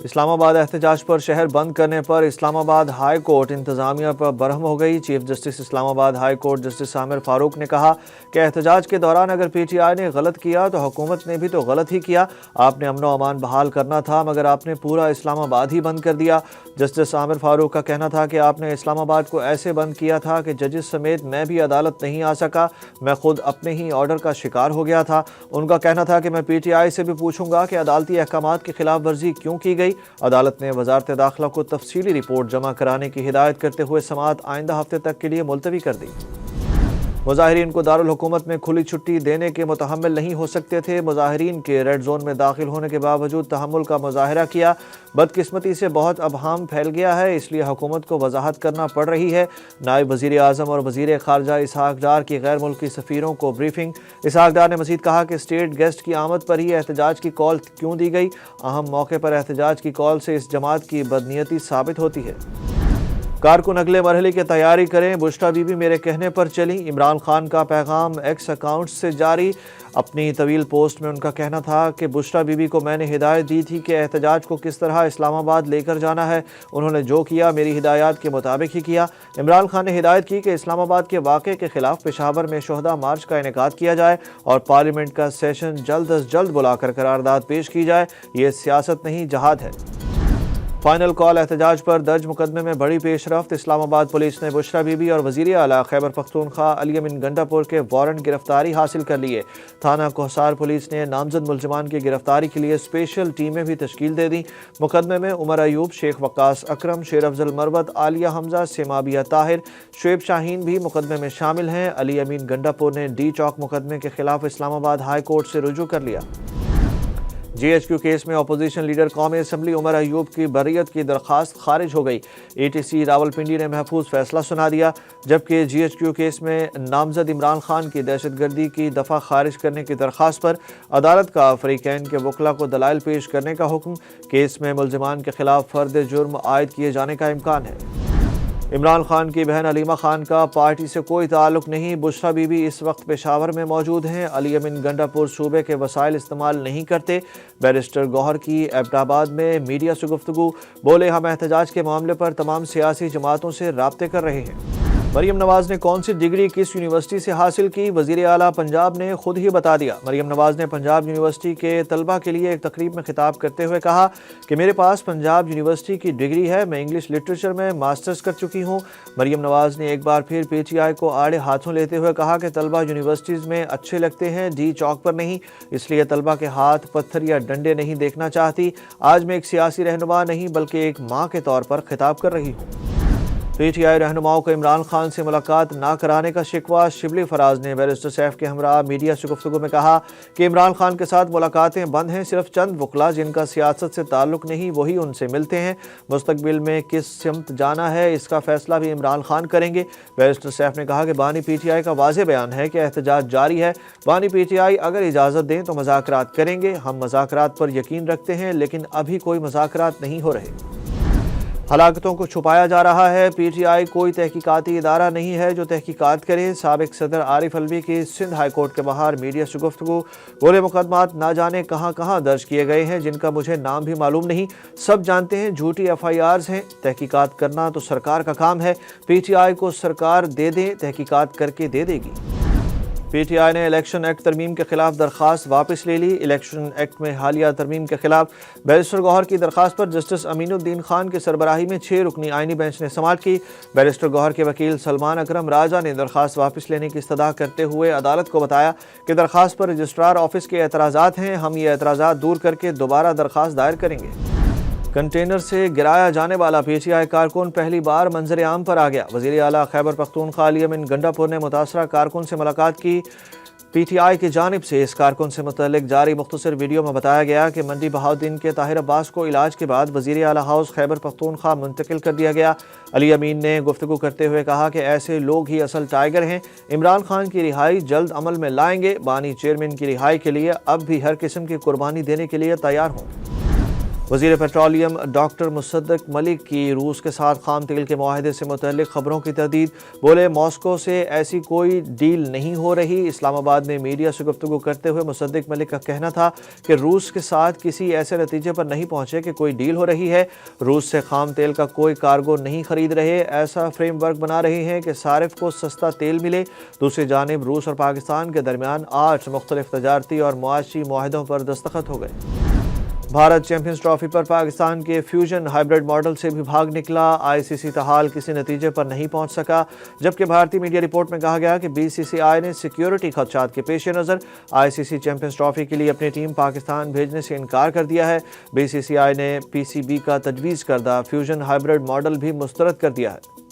اسلام آباد احتجاج پر شہر بند کرنے پر اسلام آباد ہائی کورٹ انتظامیہ پر برہم ہو گئی۔ چیف جسٹس اسلام آباد ہائی کورٹ جسٹس عامر فاروق نے کہا کہ احتجاج کے دوران اگر پی ٹی آئی نے غلط کیا تو حکومت نے بھی تو غلط ہی کیا۔ آپ نے امن و امان بحال کرنا تھا مگر آپ نے پورا اسلام آباد ہی بند کر دیا۔ جسٹس عامر فاروق کا کہنا تھا کہ آپ نے اسلام آباد کو ایسے بند کیا تھا کہ ججز سمیت میں بھی عدالت نہیں آ سکا، میں خود اپنے ہی آرڈر کا شکار ہو گیا تھا۔ ان کا کہنا تھا کہ میں پی ٹی آئی سے بھی پوچھوں گا کہ عدالتی احکامات کی خلاف ورزی کیوں کی گئی۔ عدالت نے وزارت داخلہ کو تفصیلی رپورٹ جمع کرانے کی ہدایت کرتے ہوئے سماعت آئندہ ہفتے تک کے لیے ملتوی کر دی۔ مظاہرین کو دارالحکومت میں کھلی چھٹی دینے کے متحمل نہیں ہو سکتے تھے۔ مظاہرین کے ریڈ زون میں داخل ہونے کے باوجود تحمل کا مظاہرہ کیا۔ بدقسمتی سے بہت ابہام پھیل گیا ہے، اس لیے حکومت کو وضاحت کرنا پڑ رہی ہے۔ نائب وزیر اعظم اور وزیر خارجہ اسحاق ڈار کی غیر ملکی سفیروں کو بریفنگ۔ اسحاق ڈار نے مزید کہا کہ اسٹیٹ گیسٹ کی آمد پر ہی احتجاج کی کال کیوں دی گئی؟ اہم موقع پر احتجاج کی کال سے اس جماعت کی بدنیتی ثابت ہوتی ہے۔ کارکن اگلے مرحلے کی تیاری کریں، بشریٰ بی بی میرے کہنے پر چلیں، عمران خان کا پیغام ایکس اکاؤنٹ سے جاری۔ اپنی طویل پوسٹ میں ان کا کہنا تھا کہ بشریٰ بی بی کو میں نے ہدایت دی تھی کہ احتجاج کو کس طرح اسلام آباد لے کر جانا ہے، انہوں نے جو کیا میری ہدایات کے مطابق ہی کیا۔ عمران خان نے ہدایت کی کہ اسلام آباد کے واقعے کے خلاف پشاور میں شہداء مارچ کا انعقاد کیا جائے اور پارلیمنٹ کا سیشن جلد از جلد بلا کر قرارداد پیش کی جائے، یہ سیاست نہیں جہاد ہے۔ فائنل کال احتجاج پر درج مقدمے میں بڑی پیش رفت۔ اسلام آباد پولیس نے بشریٰ بی بی اور وزیر اعلیٰ خیبر پختونخوا علی امین گنڈا پور کے وارنٹ گرفتاری حاصل کر لیے۔ تھانہ کوہسار پولیس نے نامزد ملزمان کی گرفتاری کے لیے اسپیشل ٹیمیں بھی تشکیل دے دیں۔ مقدمے میں عمر ایوب، شیخ وقاص اکرم، شیر افضل مروت، عالیہ حمزہ، سیمابیہ طاہر، شعیب شاہین بھی مقدمے میں شامل ہیں۔ علی امین گنڈا پور نے ڈی چوک مقدمے کے خلاف اسلام آباد ہائی کورٹ سے رجوع کر لیا۔ جی ایچ کیو کیس میں اپوزیشن لیڈر قومی اسمبلی عمر ایوب کی بریت کی درخواست خارج ہو گئی۔ ای ٹی سی راولپنڈی نے محفوظ فیصلہ سنا دیا، جبکہ جی ایچ کیو کیس میں نامزد عمران خان کی دہشت گردی کی دفعہ خارج کرنے کی درخواست پر عدالت کا فریقین کے وکلاء کو دلائل پیش کرنے کا حکم۔ کیس میں ملزمان کے خلاف فرد جرم عائد کیے جانے کا امکان ہے۔ عمران خان کی بہن علیمہ خان کا پارٹی سے کوئی تعلق نہیں، بشریٰ بی بی اس وقت پشاور میں موجود ہیں۔ علی امین گنڈا پور صوبے کے وسائل استعمال نہیں کرتے۔ بیرسٹر گوہر کی ایبٹ آباد میں میڈیا سے گفتگو، بولے ہم احتجاج کے معاملے پر تمام سیاسی جماعتوں سے رابطے کر رہے ہیں۔ مریم نواز نے کون سی ڈگری کس یونیورسٹی سے حاصل کی؟ وزیر اعلیٰ پنجاب نے خود ہی بتا دیا۔ مریم نواز نے پنجاب یونیورسٹی کے طلبہ کے لیے ایک تقریب میں خطاب کرتے ہوئے کہا کہ میرے پاس پنجاب یونیورسٹی کی ڈگری ہے، میں انگلش لٹریچر میں ماسٹرز کر چکی ہوں۔ مریم نواز نے ایک بار پھر پی ٹی آئی کو آڑے ہاتھوں لیتے ہوئے کہا کہ طلبہ یونیورسٹیز میں اچھے لگتے ہیں، ڈی چوک پر نہیں، اس لیے طلبہ کے ہاتھ پتھر یا ڈنڈے نہیں دیکھنا چاہتی۔ آج میں ایک سیاسی رہنما نہیں بلکہ ایک ماں کے طور پر خطاب کر رہی ہوں۔ پی ٹی آئی رہنماؤں کو عمران خان سے ملاقات نہ کرانے کا شکوہ، شبلی فراز نے بیرسٹر سیف کے ہمراہ میڈیا سے گفتگو میں کہا کہ عمران خان کے ساتھ ملاقاتیں بند ہیں، صرف چند وکلاء جن کا سیاست سے تعلق نہیں وہی ان سے ملتے ہیں، مستقبل میں کس سمت جانا ہے اس کا فیصلہ بھی عمران خان کریں گے۔ بیرسٹر سیف نے کہا کہ بانی پی ٹی آئی کا واضح بیان ہے کہ احتجاج جاری ہے، بانی پی ٹی آئی اگر اجازت دیں تو مذاکرات کریں گے، ہم مذاکرات پر یقین رکھتے ہیں لیکن ابھی کوئی مذاکرات نہیں ہو رہے۔ ہلاکتوں کو چھپایا جا رہا ہے، پی ٹی آئی کوئی تحقیقاتی ادارہ نہیں ہے جو تحقیقات کرے۔ سابق صدر عارف الوی کی سندھ ہائی کورٹ کے باہر میڈیا سے گفتگو، بولے مقدمات نہ جانے کہاں کہاں درج کیے گئے ہیں جن کا مجھے نام بھی معلوم نہیں، سب جانتے ہیں جھوٹی ایف آئی آرز ہیں، تحقیقات کرنا تو سرکار کا کام ہے، پی ٹی آئی کو سرکار دے دیں، تحقیقات کر کے دے دے گی۔ پی ٹی آئی نے الیکشن ایکٹ ترمیم کے خلاف درخواست واپس لے لی۔ الیکشن ایکٹ میں حالیہ ترمیم کے خلاف بیرسٹر گوہر کی درخواست پر جسٹس امین الدین خان کی سربراہی میں 6 رکنی آئینی بینچ نے سماعت کی۔ بیرسٹر گوہر کے وکیل سلمان اکرم راجہ نے درخواست واپس لینے کی استدعا کرتے ہوئے عدالت کو بتایا کہ درخواست پر رجسٹرار آفس کے اعتراضات ہیں، ہم یہ اعتراضات دور کر کے دوبارہ درخواست دائر کریں گے۔ کنٹینر سے گرایا جانے والا پی ٹی آئی کارکن پہلی بار منظر عام پر آ گیا۔ وزیر اعلیٰ خیبر پختونخوا علی امین گنڈا پور نے متاثرہ کارکن سے ملاقات کی۔ پی ٹی آئی کی جانب سے اس کارکن سے متعلق جاری مختصر ویڈیو میں بتایا گیا کہ منڈی بہاؤالدین کے طاہر عباس کو علاج کے بعد وزیر اعلیٰ ہاؤس خیبر پختونخوا منتقل کر دیا گیا۔ علی امین نے گفتگو کرتے ہوئے کہا کہ ایسے لوگ ہی اصل ٹائیگر ہیں، عمران خان کی رہائی جلد عمل میں لائیں گے، بانی چیئرمین کی رہائی کے لیے اب بھی ہر قسم کی قربانی دینے کے لیے تیار ہوں۔ وزیر پیٹرولیم ڈاکٹر مصدق ملک کی روس کے ساتھ خام تیل کے معاہدے سے متعلق خبروں کی تردید، بولے ماسکو سے ایسی کوئی ڈیل نہیں ہو رہی۔ اسلام آباد میں میڈیا سے گفتگو کرتے ہوئے مصدق ملک کا کہنا تھا کہ روس کے ساتھ کسی ایسے نتیجے پر نہیں پہنچے کہ کوئی ڈیل ہو رہی ہے۔ روس سے خام تیل کا کوئی کارگو نہیں خرید رہے، ایسا فریم ورک بنا رہے ہیں کہ صارف کو سستا تیل ملے۔ دوسری جانب روس اور پاکستان کے درمیان 8 مختلف تجارتی اور معاشی معاہدوں پر دستخط ہو گئے۔ بھارت چیمپئنز ٹرافی پر پاکستان کے فیوژن ہائبرڈ ماڈل سے بھی بھاگ نکلا۔ آئی سی سی تاحال کسی نتیجے پر نہیں پہنچ سکا، جبکہ بھارتی میڈیا رپورٹ میں کہا گیا کہ بی سی سی آئی نے سیکیورٹی خدشات کے پیش نظر آئی سی سی چیمپئنز ٹرافی کے لیے اپنی ٹیم پاکستان بھیجنے سے انکار کر دیا ہے۔ بی سی سی آئی نے پی سی بی کا تجویز کردہ فیوژن ہائبرڈ ماڈل بھی مسترد کر دیا ہے۔